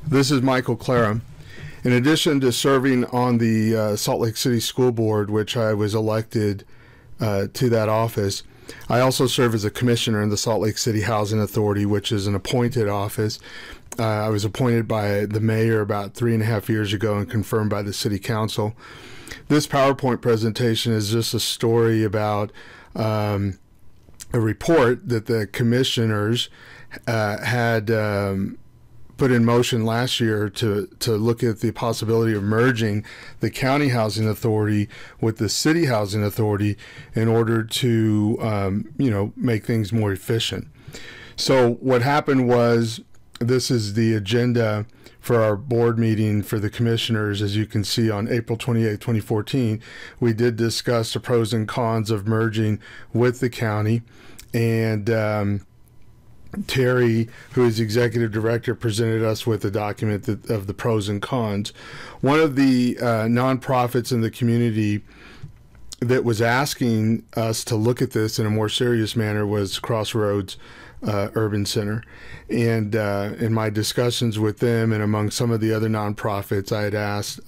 This is Michael Clara. In addition to serving on the Salt Lake City School Board, which I was elected to that office, I also serve as a commissioner in the Salt Lake City Housing Authority, which is an appointed office. I was appointed by the mayor about 3.5 years ago and confirmed by the city council. This PowerPoint presentation is just a story about a report that the commissioners had put in motion last year to look at the possibility of merging the county housing authority with the city housing authority in order to make things more efficient. So what happened was, this is the agenda for our board meeting for the commissioners. As you can see, on April 28, 2014, we did discuss the pros and cons of merging with the county, and Terry, who is executive director, presented us with a document of the pros and cons. One of the nonprofits in the community that was asking us to look at this in a more serious manner was Crossroads Urban Center. And in my discussions with them and among some of the other nonprofits, I had asked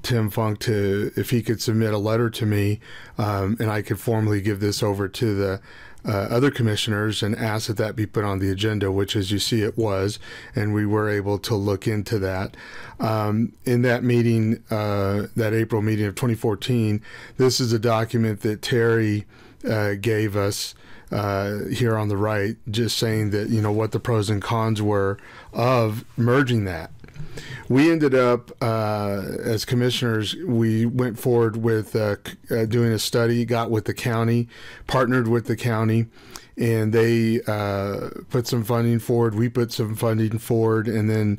Tim Funk if he could submit a letter to me, and I could formally give this over to the other commissioners and ask that that be put on the agenda, which, as you see, it was, and we were able to look into that. In that meeting, that April meeting of 2014, this is a document that Terry gave us here on the right, just saying that, what the pros and cons were of merging that. We ended up, as commissioners, we went forward with doing a study, got with the county, partnered with the county, and they put some funding forward. We put some funding forward, and then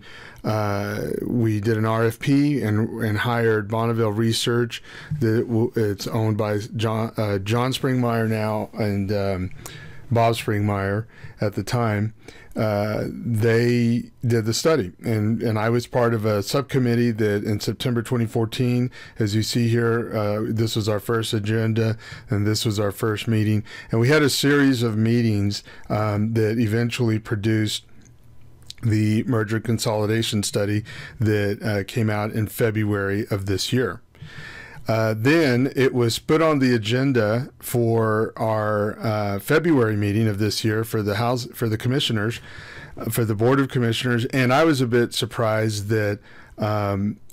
we did an RFP and hired Bonneville Research. It's owned by John Springmeyer now, and Bob Springmeyer at the time. They did the study, and I was part of a subcommittee that in September 2014, as you see here, this was our first agenda and this was our first meeting, and we had a series of meetings that eventually produced the merger consolidation study that came out in February of this year. Then it was put on the agenda for our February meeting of this year for the commissioners, for the Board of Commissioners, and I was a bit surprised that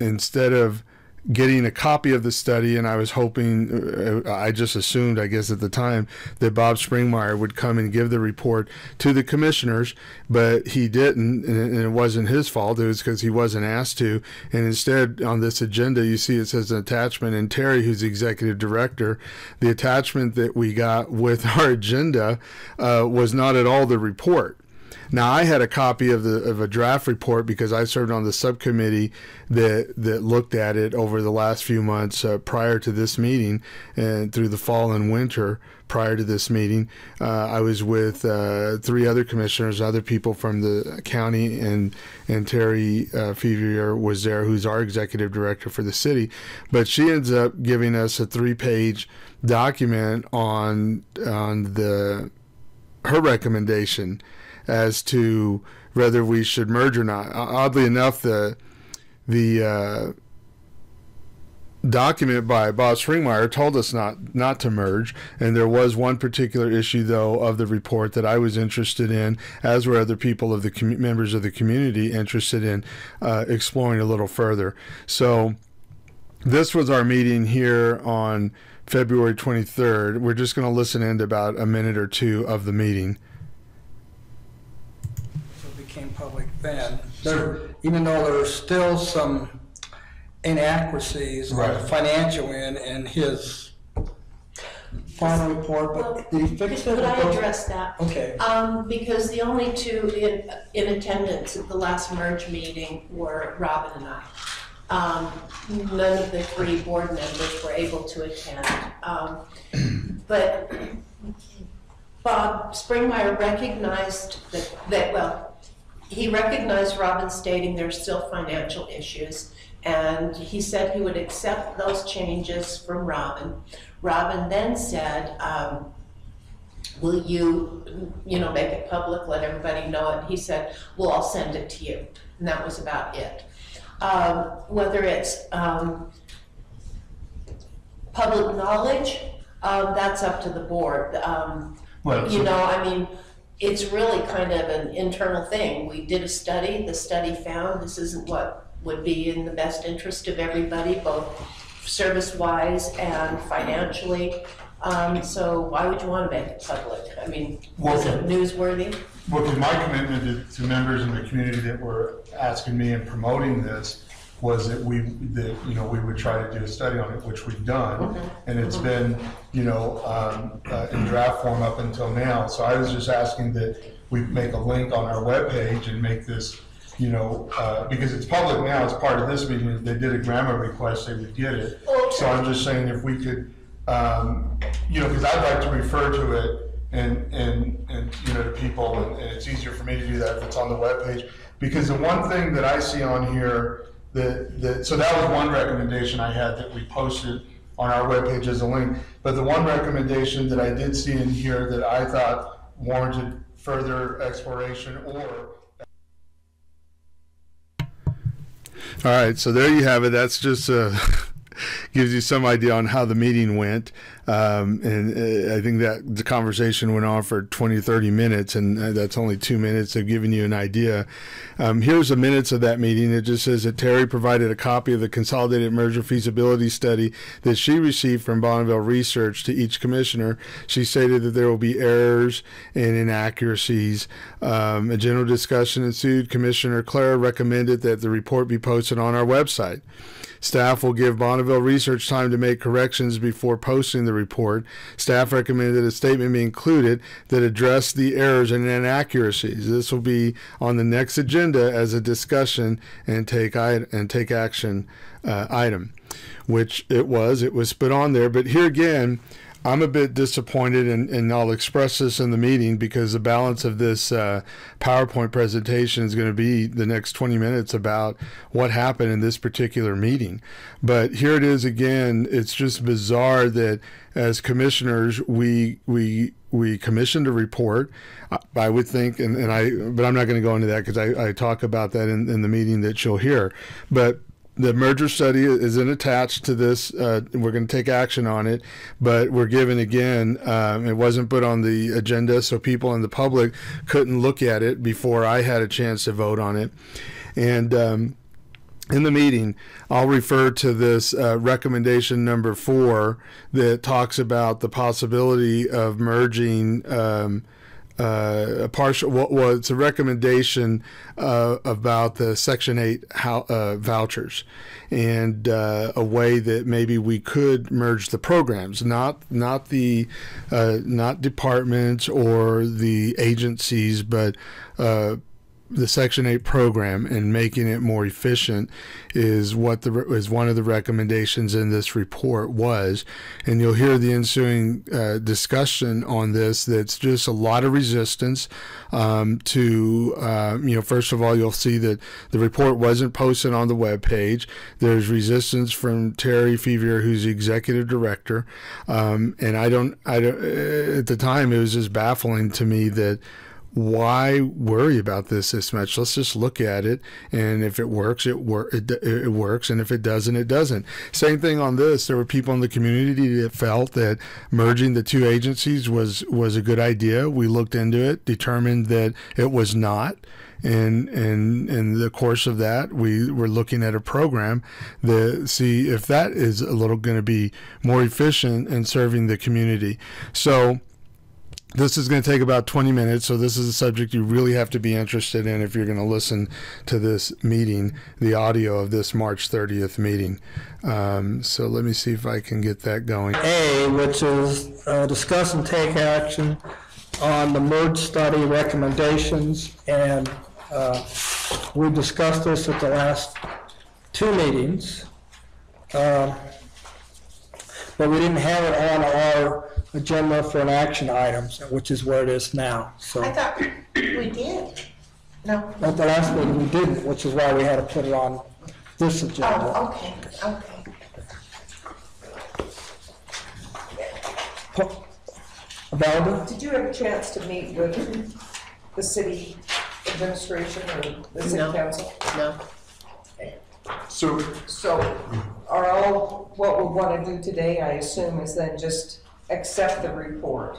instead of getting a copy of the study, and I was hoping, I just assumed, I guess at the time, that Bob Springmeyer would come and give the report to the commissioners, but he didn't, and it wasn't his fault. It was because he wasn't asked to, and instead on this agenda you see it says an attachment, and Terry, who's the executive director, the attachment that we got with our agenda was not at all the report. Now, I had a copy of a draft report because I served on the subcommittee that looked at it over the last few months prior to this meeting, and through the fall and winter prior to this meeting. I was with 3 other commissioners, other people from the county, and Terry Fevier was there, who's our executive director for the city. But she ends up giving us a 3-page document on her recommendation as to whether we should merge or not. Oddly enough, the document by Bob Springmeyer told us not to merge, and there was one particular issue, though, of the report that I was interested in, as were other people of the members of the community interested in exploring a little further. So this was our meeting here on February 23rd. We're just going to listen in to about a minute or two of the meeting. Became public then. Even though there are still some inaccuracies on the financial end in his final report, but did he fix it? Could I address that? Okay. Because the only two in attendance at the last merge meeting were Robin and I. None of the 3 board members were able to attend. But Bob Springmeyer recognized he recognized Robin stating there's still financial issues, and he said he would accept those changes from Robin. Robin then said, will you make it public, let everybody know it? He said, well, I'll send it to you. and that was about it. Whether it's public knowledge, that's up to the board. You know, I mean, it's really kind of an internal thing. We did a study. The study found this isn't what would be in the best interest of everybody, both service-wise and financially. So why would you want to make it public? I mean, is it newsworthy? Well, because my commitment to members in the community that were asking me and promoting this was that we would try to do a study on it, which we've done, and it's been, you know, in draft form up until now. So I was just asking that we make a link on our webpage and make this, you know, because it's public now, it's part of this meeting. If they did a grammar request, they would get it. Okay. So I'm just saying if we could, you know, because I'd like to refer to it and you know, to people, and it's easier for me to do that if it's on the webpage. Because the one thing that I see on here, so that was one recommendation I had that we posted on our webpage as a link. But the one recommendation that I did see in here that I thought warranted further exploration or... All right, so there you have it. That's just gives you some idea on how the meeting went. And I think that the conversation went on for 20, 30 minutes, and that's only 2 minutes of giving you an idea. Here's the minutes of that meeting. It just says that Terry provided a copy of the consolidated merger feasibility study that she received from Bonneville Research to each commissioner. She stated that there will be errors and inaccuracies. A general discussion ensued. Commissioner Clara recommended that the report be posted on our website. Staff will give Bonneville Research time to make corrections before posting the report. Staff recommended a statement be included that addressed the errors and inaccuracies. This will be on the next agenda as a discussion and take action item, which it was put on there. But here again, I'm a bit disappointed, and I'll express this in the meeting, because the balance of this PowerPoint presentation is going to be the next 20 minutes about what happened in this particular meeting. But here it is again. It's just bizarre that as commissioners, we commissioned a report. I would think, but I'm not going to go into that because I talk about that in the meeting that you'll hear. But the merger study isn't attached to this. We're going to take action on it, but we're given again, it wasn't put on the agenda, so people in the public couldn't look at it before I had a chance to vote on it. And in the meeting, I'll refer to this recommendation number 4 that talks about the possibility of merging a partial. Well, it's a recommendation about the Section 8 vouchers, and a way that maybe we could merge the programs, not departments or the agencies, but the Section 8 program, and making it more efficient is one of the recommendations in this report was. And you'll hear the ensuing discussion on this. That's just a lot of resistance to, first of all, you'll see that the report wasn't posted on the webpage. There's resistance from Terry Fevier, who's the executive director. And I don't, at the time, it was just baffling to me that, why worry about this much? Let's just look at it, and if it works, it works, and if it doesn't, it doesn't. Same thing on this. There were people in the community that felt that merging the two agencies was a good idea. We looked into it, determined that it was not. And in the course of that, we were looking at a program to see if that is a little going to be more efficient in serving the community. So this is going to take about 20 minutes, so this is a subject you really have to be interested in if you're going to listen to this meeting, the audio of this March 30th meeting. So let me see if I can get that going. A, which is discuss and take action on the merge study recommendations, and we discussed this at the last 2 meetings, but we didn't have it on our agenda for an action items, which is where it is now. So I thought we did. No. At the last meeting we didn't, which is why we had to put it on this agenda. Oh, okay. Valda? Did you have a chance to meet with the city administration or the city No. council? No. So, So are all, what we want to do today, I assume, is then just accept the report.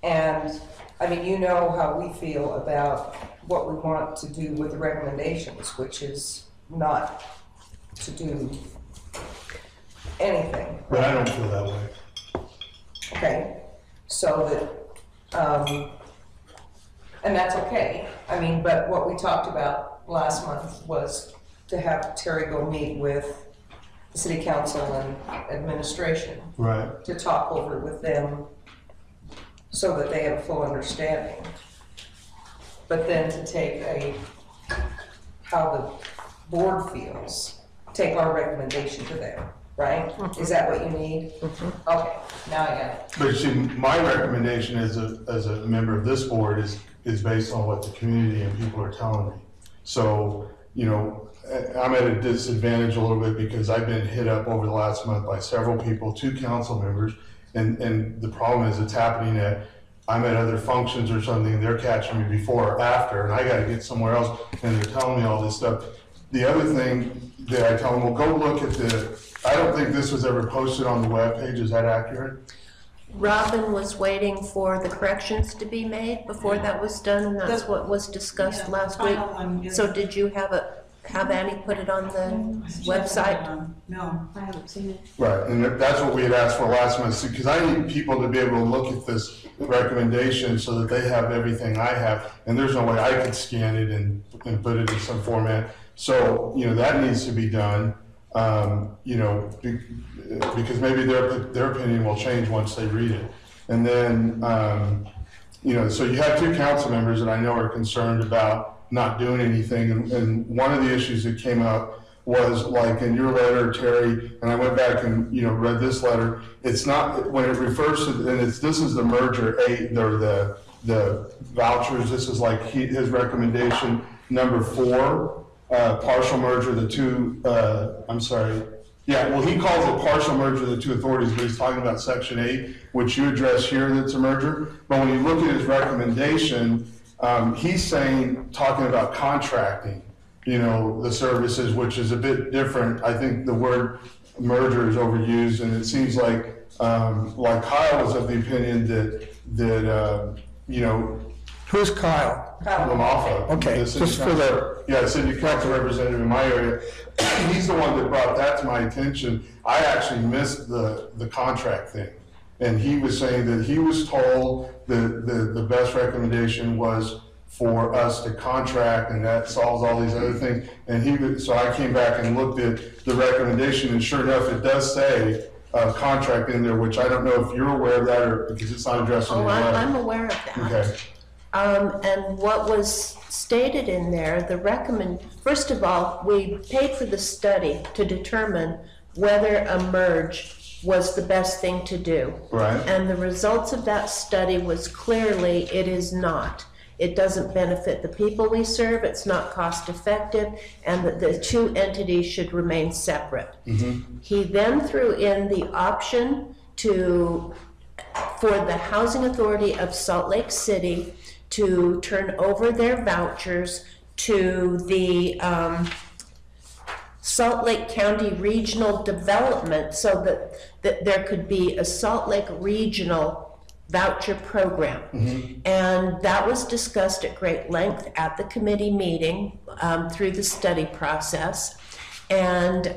And, I mean, you know how we feel about what we want to do with the recommendations, which is not to do anything. but I don't feel that way. Okay, so that, and that's okay. I mean, but what we talked about last month was to have Terry go meet with the city council and administration Right. to talk over it with them so that they have a full understanding. But then to take how the board feels, take our recommendation to them, right? Is that what you need? Okay, now I got it. But see, my recommendation as a member of this board is based on what the community and people are telling me. So, you know, I'm at a disadvantage a little bit because I've been hit up over the last month by several people, 2 council members, and the problem is it's happening I'm at other functions or something, and they're catching me before or after, and I gotta get somewhere else, and they're telling me all this stuff. The other thing that I tell them, well, go look at I don't think this was ever posted on the webpage, is that accurate? Robin was waiting for the corrections to be made before that was done, and that's what was discussed last week. So did you have Annie put it on the website? No, I haven't seen it. Right, and that's what we had asked for last month, because I need people to be able to look at this recommendation so that they have everything I have, and there's no way I could scan it and put it in some format. So, you know, that needs to be done, you know, because maybe their opinion will change once they read it. And then, you know, so you have 2 council members that I know are concerned about not doing anything, and one of the issues that came up was like in your letter, Terry, and I went back and, you know, read this letter. It's not, when it refers to, and this is the merger 8, or the vouchers, this is like his recommendation number 4, partial merger of the 2, I'm sorry. Yeah, well, he calls it partial merger of the 2 authorities, but he's talking about section 8, which you address here, that's a merger. But when you look at his recommendation, he's talking about contracting, you know, the services, which is a bit different. I think the word merger is overused, and it seems like Kyle was of the opinion that you know. Who's Kyle? Lamafa. Okay, just for the city council representative in my area. He's the one that brought that to my attention. I actually missed the contract thing. And he was saying that he was told that the best recommendation was for us to contract, and that solves all these other things. And so I came back and looked at the recommendation, and sure enough, it does say contract in there, which I don't know if you're aware of that, or because it's not addressed in the letter. I'm aware of that. Okay. And what was stated in there, first of all, we paid for the study to determine whether a merge was the best thing to do. Right. And the results of that study was clearly it is not. It doesn't benefit the people we serve, it's not cost effective, and that the 2 entities should remain separate. Mm-hmm. He then threw in the option for the Housing Authority of Salt Lake City to turn over their vouchers to the Salt Lake County Regional Development, so that there could be a Salt Lake Regional voucher program. Mm-hmm. And that was discussed at great length at the committee meeting through the study process. And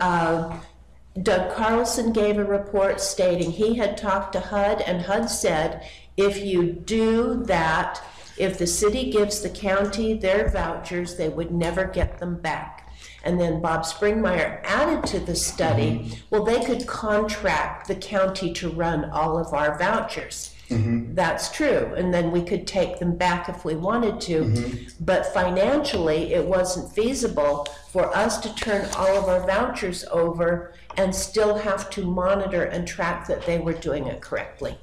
Doug Carlson gave a report stating he had talked to HUD, and HUD said, if you do that, if the city gives the county their vouchers, they would never get them back. And then Bob Springmeyer added to the study, well, they could contract the county to run all of our vouchers. Mm-hmm. That's true. And then we could take them back if we wanted to. Mm-hmm. But financially, it wasn't feasible for us to turn all of our vouchers over and still have to monitor and track that they were doing it correctly.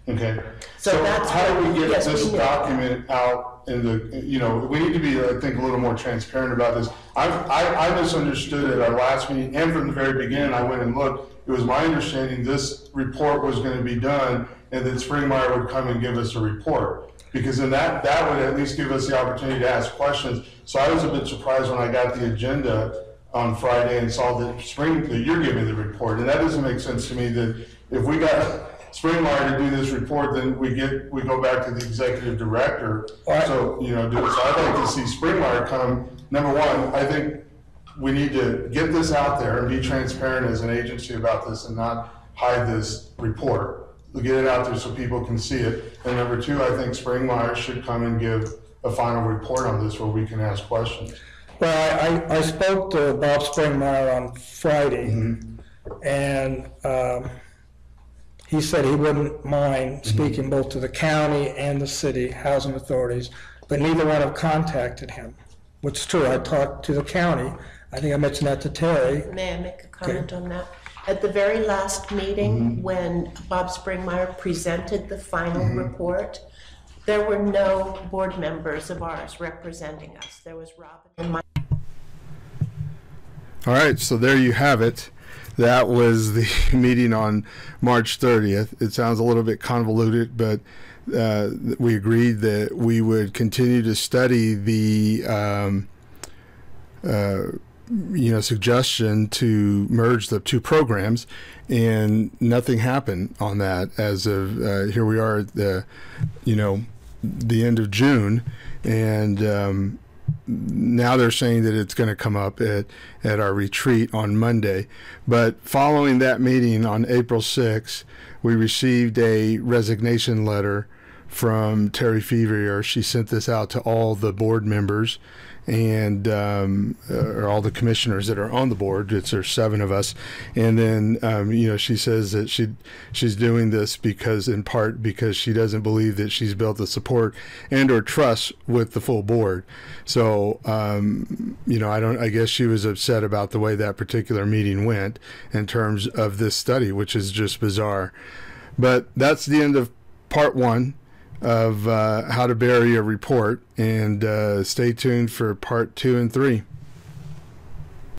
Okay. So that's how do we get yes, this document out in the, you know, we need to be, I think, a little more transparent about this. I misunderstood at our last meeting, and from the very beginning, I went and looked. It was my understanding this report was going to be done, and that Springmeyer would come and give us a report. because then that would at least give us the opportunity to ask questions. So I was a bit surprised when I got the agenda on Friday and saw that you're giving the report, and that doesn't make sense to me. That if we got Springmeyer to do this report, then we go back to the executive director. Right. So do it. So I'd like to see Springmeyer come. Number one, I think we need to get this out there and be transparent as an agency about this and not hide this report. We'll get it out there so people can see it. And number two, I think Springmeyer should come and give a final report on this where we can ask questions. Well, I spoke to Bob Springmeyer on Friday, and he said he wouldn't mind speaking both to the county and the city housing authorities, but neither one have contacted him, which is true. I talked to the county. I think I mentioned that to Terry. May I make a comment on that? At the very last meeting, when Bob Springmeyer presented the final report, there were no board members of ours representing us. There was Robin and Mike. All right, so there you have it. That was the meeting on March 30th. It sounds a little bit convoluted, but we agreed that we would continue to study the suggestion to merge the two programs, and nothing happened on that as of here we are at the end of June, and now they're saying that it's going to come up at our retreat on Monday. But following that meeting on April 6th, we received a resignation letter from Terry Fevrier. She sent this out to all the board members and or all the commissioners that are on the board. There's 7 of us, and then she says that she's doing this in part because she doesn't believe that she's built the support and or trust with the full board. So I guess she was upset about the way that particular meeting went in terms of this study, which is just bizarre. But that's the end of part 1 of how to bury a report, and stay tuned for part 2 and 3.